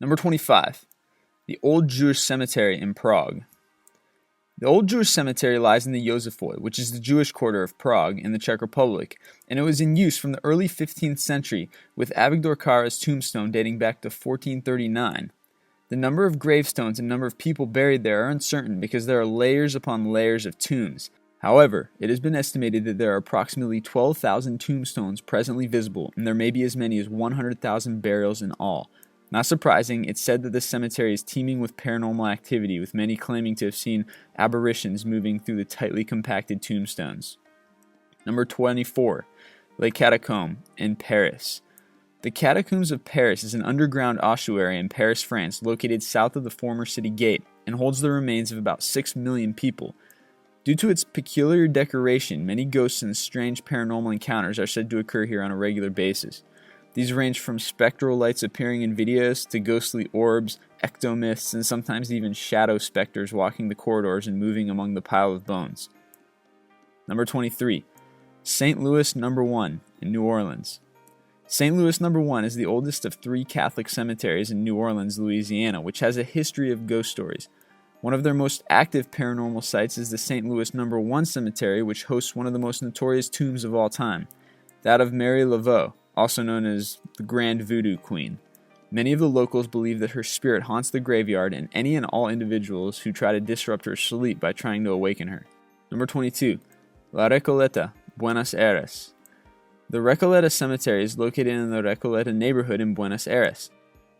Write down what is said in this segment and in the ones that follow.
Number 25. The Old Jewish Cemetery in Prague. The Old Jewish Cemetery lies in the Josefoj, which is the Jewish quarter of Prague in the Czech Republic, and it was in use from the early 15th century, with Avigdor Kara's tombstone dating back to 1439. The number of gravestones and number of people buried there are uncertain because there are layers upon layers of tombs. However, it has been estimated that there are approximately 12,000 tombstones presently visible, and there may be as many as 100,000 burials in all. Not surprising, it's said that this cemetery is teeming with paranormal activity, with many claiming to have seen apparitions moving through the tightly compacted tombstones. Number 24. Les Catacombes in Paris. The Catacombes of Paris is an underground ossuary in Paris, France, located south of the former city gate, and holds the remains of about 6 million people. Due to its peculiar decoration, many ghosts and strange paranormal encounters are said to occur here on a regular basis. These range from spectral lights appearing in videos to ghostly orbs, ectomyths, and sometimes even shadow specters walking the corridors and moving among the pile of bones. Number 23. St. Louis No. 1 in New Orleans. St. Louis No. 1 is the oldest of 3 Catholic cemeteries in New Orleans, Louisiana, which has a history of ghost stories. One of their most active paranormal sites is the St. Louis No. 1 Cemetery, which hosts one of the most notorious tombs of all time, that of Mary Laveau, also known as the Grand Voodoo Queen. Many of the locals believe that her spirit haunts the graveyard and any and all individuals who try to disrupt her sleep by trying to awaken her. Number 22. La Recoleta, Buenos Aires. The Recoleta Cemetery is located in the Recoleta neighborhood in Buenos Aires.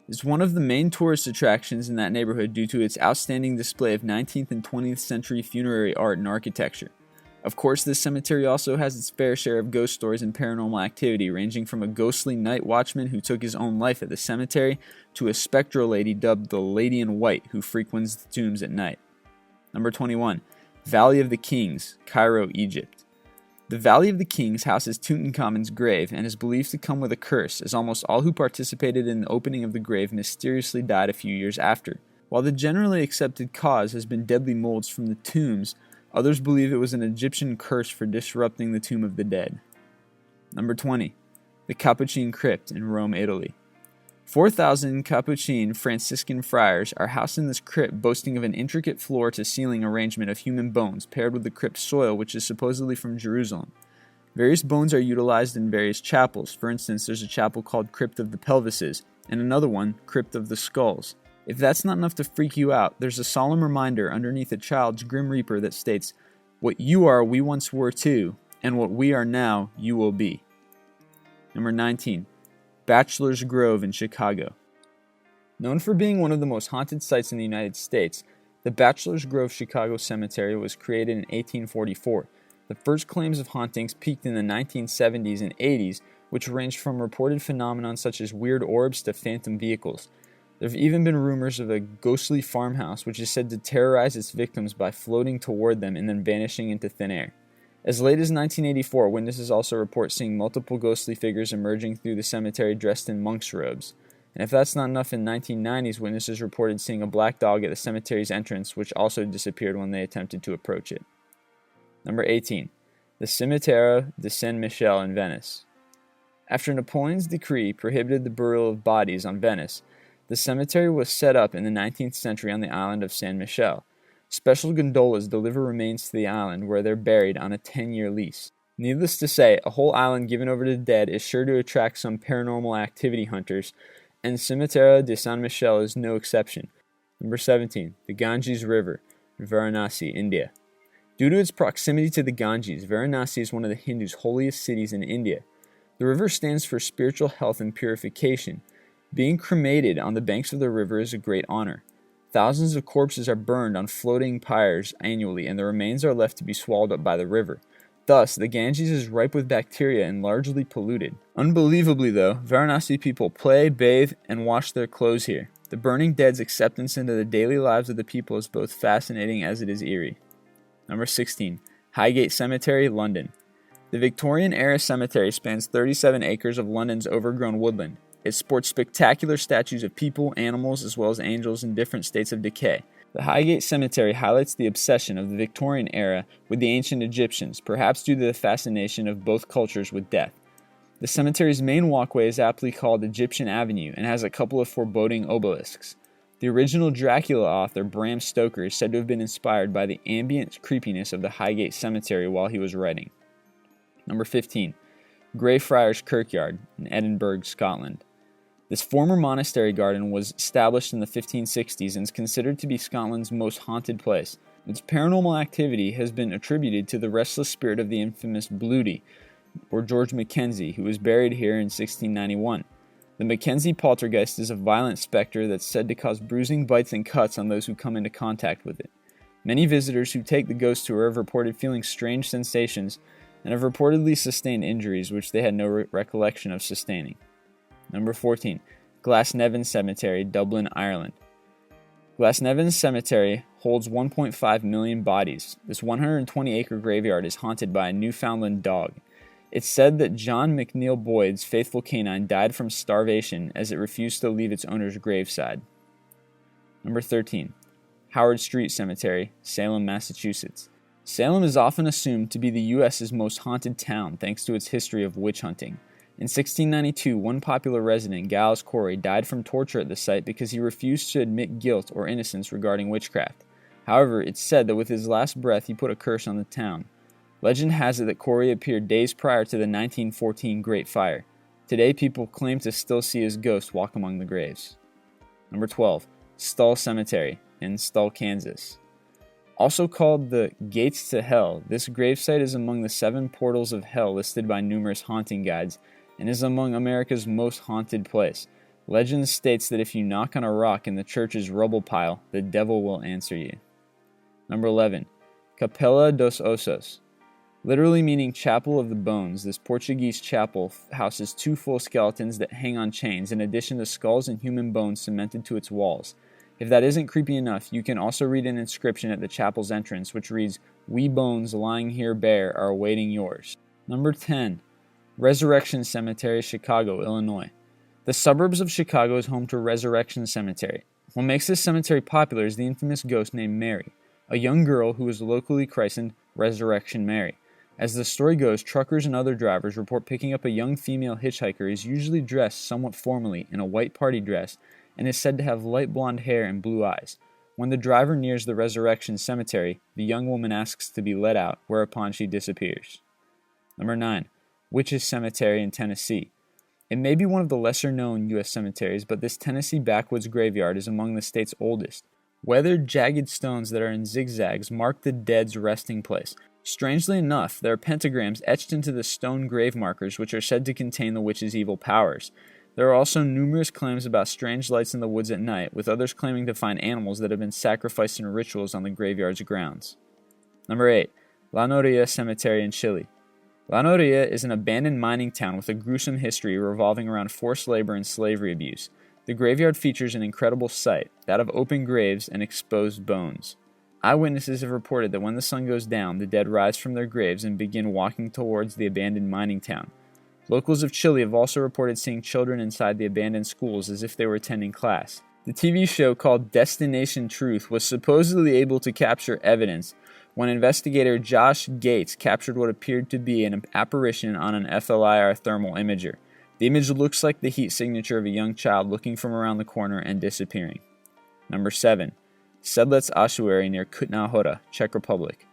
It's one of the main tourist attractions in that neighborhood due to its outstanding display of 19th and 20th century funerary art and architecture. Of course, this cemetery also has its fair share of ghost stories and paranormal activity, ranging from a ghostly night watchman who took his own life at the cemetery to a spectral lady dubbed the Lady in White who frequents the tombs at night. Number 21. Valley of the Kings, Cairo, Egypt. The Valley of the Kings houses Tutankhamun's grave and is believed to come with a curse, as almost all who participated in the opening of the grave mysteriously died a few years after. While the generally accepted cause has been deadly molds from the tombs, others believe it was an Egyptian curse for disrupting the tomb of the dead. Number 20. The Capuchin Crypt in Rome, Italy. 4,000 Capuchin Franciscan friars are housed in this crypt, boasting of an intricate floor-to-ceiling arrangement of human bones paired with the crypt soil, which is supposedly from Jerusalem. Various bones are utilized in various chapels. For instance, there's a chapel called Crypt of the Pelvises, and another one, Crypt of the Skulls. If that's not enough to freak you out, there's a solemn reminder underneath a child's Grim Reaper that states, "What you are, we once were too, and what we are now, you will be." Number 19. Bachelors Grove in Chicago. Known for being one of the most haunted sites in the United States, the Bachelors Grove Chicago Cemetery was created in 1844. The first claims of hauntings peaked in the 1970s and 80s, which ranged from reported phenomena such as weird orbs to phantom vehicles. There have even been rumors of a ghostly farmhouse which is said to terrorize its victims by floating toward them and then vanishing into thin air. As late as 1984, witnesses also report seeing multiple ghostly figures emerging through the cemetery dressed in monk's robes. And if that's not enough, in 1990s, witnesses reported seeing a black dog at the cemetery's entrance, which also disappeared when they attempted to approach it. Number 18. The Cimitero San Michele in Venice. After Napoleon's decree prohibited the burial of bodies on Venice, the cemetery was set up in the 19th century on the island of San Michele. Special gondolas deliver remains to the island where they're buried on a 10-year lease. Needless to say, a whole island given over to the dead is sure to attract some paranormal activity hunters, and Cimitero San Michele is no exception. Number 17. The Ganges River, Varanasi, India. Due to its proximity to the Ganges, Varanasi is one of the Hindus' holiest cities in India. The river stands for spiritual health and purification. Being cremated on the banks of the river is a great honor. Thousands of corpses are burned on floating pyres annually, and the remains are left to be swallowed up by the river. Thus, the Ganges is ripe with bacteria and largely polluted. Unbelievably though, Varanasi people play, bathe, and wash their clothes here. The burning dead's acceptance into the daily lives of the people is both fascinating as it is eerie. Number 16. Highgate Cemetery, London. The Victorian-era cemetery spans 37 acres of London's overgrown woodland. It sports spectacular statues of people, animals, as well as angels in different states of decay. The Highgate Cemetery highlights the obsession of the Victorian era with the ancient Egyptians, perhaps due to the fascination of both cultures with death. The cemetery's main walkway is aptly called Egyptian Avenue and has a couple of foreboding obelisks. The original Dracula author Bram Stoker is said to have been inspired by the ambient creepiness of the Highgate Cemetery while he was writing. Number 15. Greyfriars Kirkyard in Edinburgh, Scotland. This former monastery garden was established in the 1560s and is considered to be Scotland's most haunted place. Its paranormal activity has been attributed to the restless spirit of the infamous Bluedy, or George Mackenzie, who was buried here in 1691. The Mackenzie poltergeist is a violent specter that's said to cause bruising, bites, and cuts on those who come into contact with it. Many visitors who take the ghost tour have reported feeling strange sensations and have reportedly sustained injuries which they had no recollection of sustaining. Number 14. Glasnevin Cemetery, Dublin, Ireland. Glasnevin Cemetery holds 1.5 million bodies. This 120-acre graveyard is haunted by a Newfoundland dog. It's said that John McNeil Boyd's faithful canine died from starvation as it refused to leave its owner's graveside. Number 13. Howard Street Cemetery, Salem, Massachusetts. Salem is often assumed to be the U.S.'s most haunted town thanks to its history of witch hunting. In 1692, one popular resident, Giles Corey, died from torture at the site because he refused to admit guilt or innocence regarding witchcraft. However, it's said that with his last breath he put a curse on the town. Legend has it that Corey appeared days prior to the 1914 Great Fire. Today, people claim to still see his ghost walk among the graves. Number 12. Stoll Cemetery in Stoll, Kansas. Also called the Gates to Hell, this gravesite is among the 7 portals of hell listed by numerous haunting guides and is among America's most haunted place. Legend states that if you knock on a rock in the church's rubble pile, the devil will answer you. Number 11. Capela dos Ossos. Literally meaning Chapel of the Bones, this Portuguese chapel houses 2 full skeletons that hang on chains, in addition to skulls and human bones cemented to its walls. If that isn't creepy enough, you can also read an inscription at the chapel's entrance, which reads, "We bones lying here bare are awaiting yours." Number 10. Resurrection Cemetery, Chicago, Illinois. The suburbs of Chicago is home to Resurrection Cemetery. What makes this cemetery popular is the infamous ghost named Mary, a young girl who is locally christened Resurrection Mary. As the story goes, truckers and other drivers report picking up a young female hitchhiker who is usually dressed somewhat formally in a white party dress and is said to have light blonde hair and blue eyes. When the driver nears the Resurrection Cemetery, the young woman asks to be let out, whereupon she disappears. Number 9. Witches Cemetery in Tennessee. It may be one of the lesser-known U.S. cemeteries, but this Tennessee backwoods graveyard is among the state's oldest. Weathered, jagged stones that are in zigzags mark the dead's resting place. Strangely enough, there are pentagrams etched into the stone grave markers which are said to contain the witch's evil powers. There are also numerous claims about strange lights in the woods at night, with others claiming to find animals that have been sacrificed in rituals on the graveyard's grounds. Number 8. La Noria Cemetery in Chile. La Noria is an abandoned mining town with a gruesome history revolving around forced labor and slavery abuse. The graveyard features an incredible sight, that of open graves and exposed bones. Eyewitnesses have reported that when the sun goes down, the dead rise from their graves and begin walking towards the abandoned mining town. Locals of Chile have also reported seeing children inside the abandoned schools as if they were attending class. The TV show called Destination Truth was supposedly able to capture evidence when investigator Josh Gates captured what appeared to be an apparition on an FLIR thermal imager. The image looks like the heat signature of a young child looking from around the corner and disappearing. Number 7. Sedlec Ossuary near Kutná Hora, Czech Republic.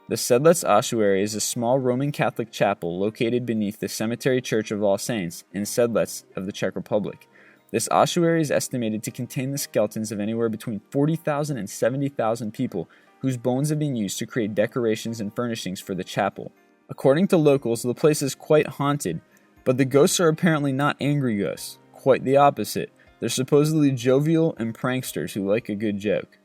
The Sedlec Ossuary is a small Roman Catholic chapel located beneath the Cemetery Church of All Saints in Sedlec of the Czech Republic. This ossuary is estimated to contain the skeletons of anywhere between 40,000 and 70,000 people whose bones have been used to create decorations and furnishings for the chapel. According to locals, the place is quite haunted, but the ghosts are apparently not angry ghosts. Quite the opposite. They're supposedly jovial and pranksters who like a good joke.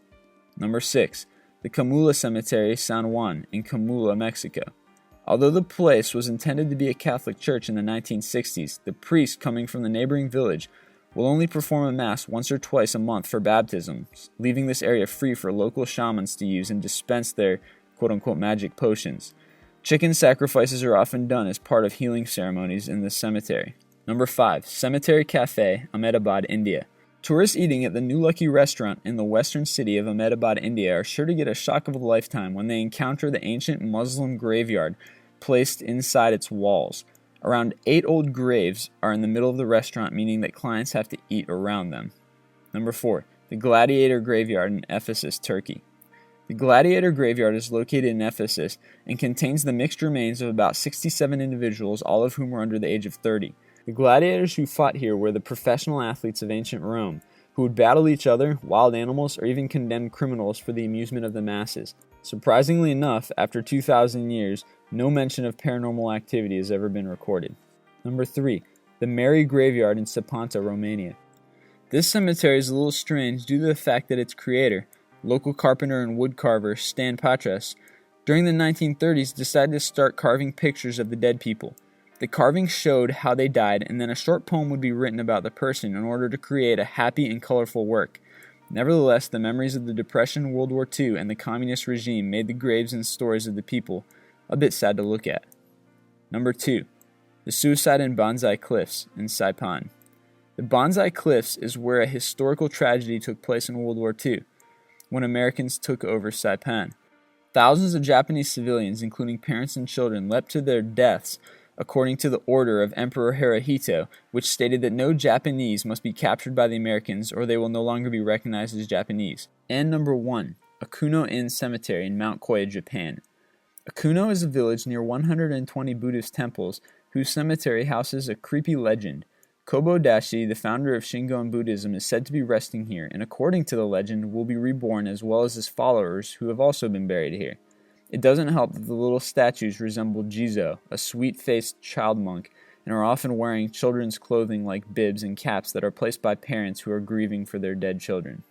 Number 6. The Camel Cemetery San Juan in Camula, Mexico. Although the place was intended to be a Catholic church in the 1960s, the priest coming from the neighboring village will only perform a mass once or twice a month for baptisms, leaving this area free for local shamans to use and dispense their quote-unquote magic potions. Chicken sacrifices are often done as part of healing ceremonies in this cemetery. Number 5. Cemetery Cafe, Ahmedabad, India. Tourists eating at the New Lucky restaurant in the western city of Ahmedabad, India are sure to get a shock of a lifetime when they encounter the ancient Muslim graveyard placed inside its walls. Around 8 old graves are in the middle of the restaurant, meaning that clients have to eat around them. Number 4. The Gladiator Graveyard in Ephesus, Turkey. The Gladiator Graveyard is located in Ephesus and contains the mixed remains of about 67 individuals, all of whom were under the age of 30. The gladiators who fought here were the professional athletes of ancient Rome, who would battle each other, wild animals, or even condemned criminals for the amusement of the masses. Surprisingly enough, after 2,000 years, no mention of paranormal activity has ever been recorded. Number 3. The Mary Graveyard in Sapanta, Romania. This cemetery is a little strange due to the fact that its creator, local carpenter and woodcarver Stan Patras, during the 1930s decided to start carving pictures of the dead people. The carvings showed how they died, and then a short poem would be written about the person in order to create a happy and colorful work. Nevertheless, the memories of the Depression, World War II, and the communist regime made the graves and stories of the people a bit sad to look at. Number 2. The suicide in Banzai Cliffs in Saipan. The Banzai Cliffs is where a historical tragedy took place in World War II, when Americans took over Saipan. Thousands of Japanese civilians, including parents and children, leapt to their deaths according to the order of Emperor Hirohito, which stated that no Japanese must be captured by the Americans or they will no longer be recognized as Japanese. And number 1. Akuno-in Cemetery in Mount Koya, Japan. Akuno is a village near 120 Buddhist temples whose cemetery houses a creepy legend. Kobo Dashi, the founder of Shingon Buddhism, is said to be resting here, and according to the legend, will be reborn as well as his followers who have also been buried here. It doesn't help that the little statues resemble Jizo, a sweet-faced child monk, and are often wearing children's clothing like bibs and caps that are placed by parents who are grieving for their dead children.